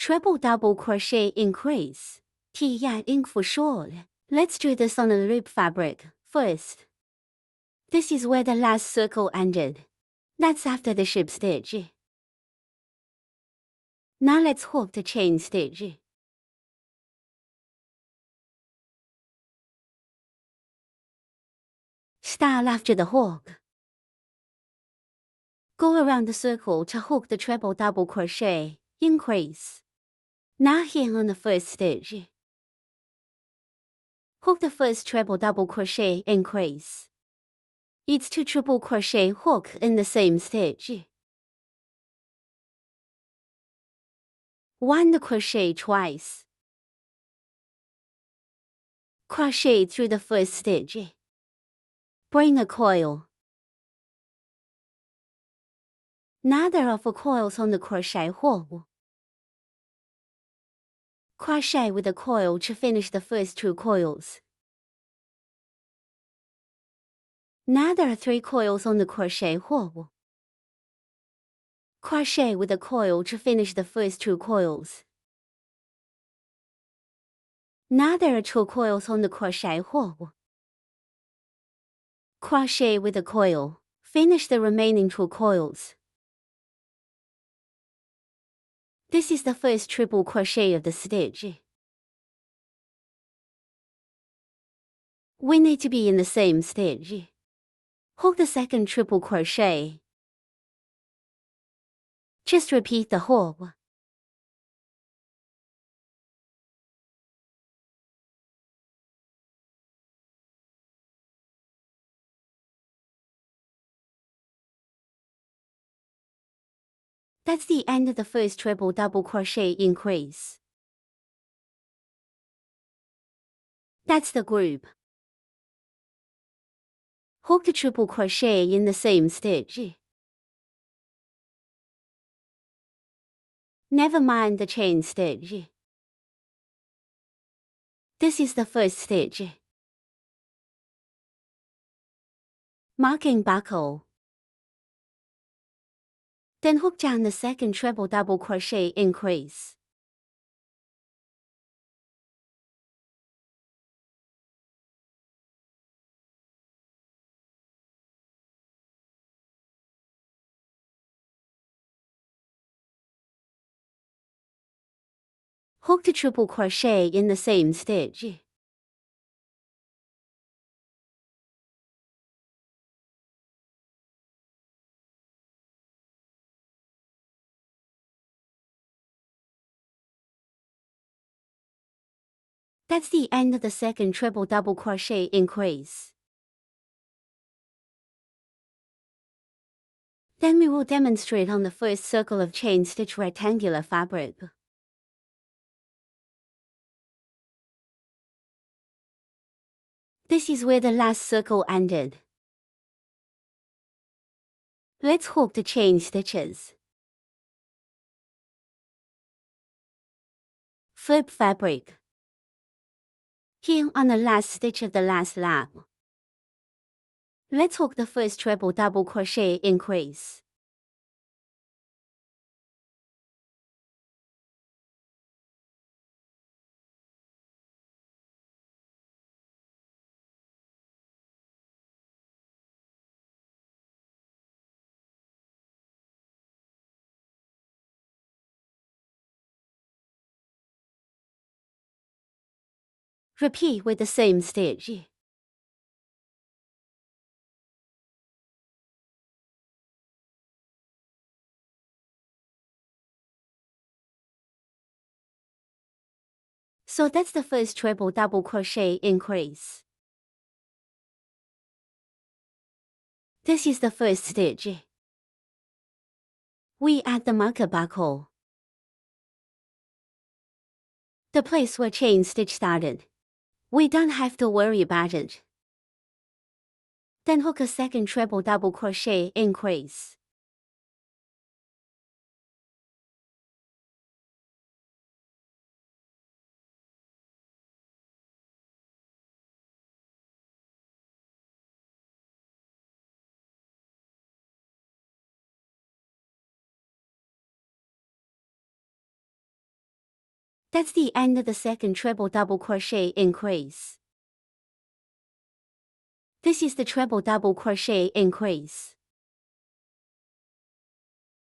treble double crochet increase. Tia ink for shawl. Let's do this on a loop fabric first. This is where the last circle ended. That's after the ship stitch. Now let's hook the chain stitch. Start after the hook. Go around the circle to hook the treble double crochet, increase. Now here on the first stitch. Hook the first treble double crochet, increase. It's 2 triple crochet hook in the same stitch. 1 the crochet twice. Crochet through the first stitch. Bring a coil. Now there are 4 coils on the crochet hook. Crochet with a coil to finish the first 2 coils. Now there are 3 coils on the crochet hook. Crochet with a coil to finish the first 2 coils. Now there are 2 coils on the crochet hook. Crochet with a coil. Finish the remaining 2 coils. This is the first triple crochet of the stitch. We need to be in the same stitch. Hook the second triple crochet. Just repeat the hook. That's the end of the first treble double crochet increase. That's the group. Hook the triple crochet in the same stitch. Never mind the chain stitch. This is the first stitch. Marking buckle. Then hook down the second treble double crochet increase. Hook the triple crochet in the same stitch. That's the end of the second treble double crochet increase. Then we will demonstrate on the first circle of chain stitch rectangular fabric. This is where the last circle ended. Let's hook the chain stitches. Flip fabric. Here on the last stitch of the last lap. Let's hook the first treble double crochet increase. Repeat with the same stitch. So that's the first treble double crochet increase. This is the first stitch. We add the marker buckle. The place where chain stitch started. We don't have to worry about it. Then hook a second treble double crochet increase. That's the end of the second treble double crochet increase. This is the treble double crochet increase.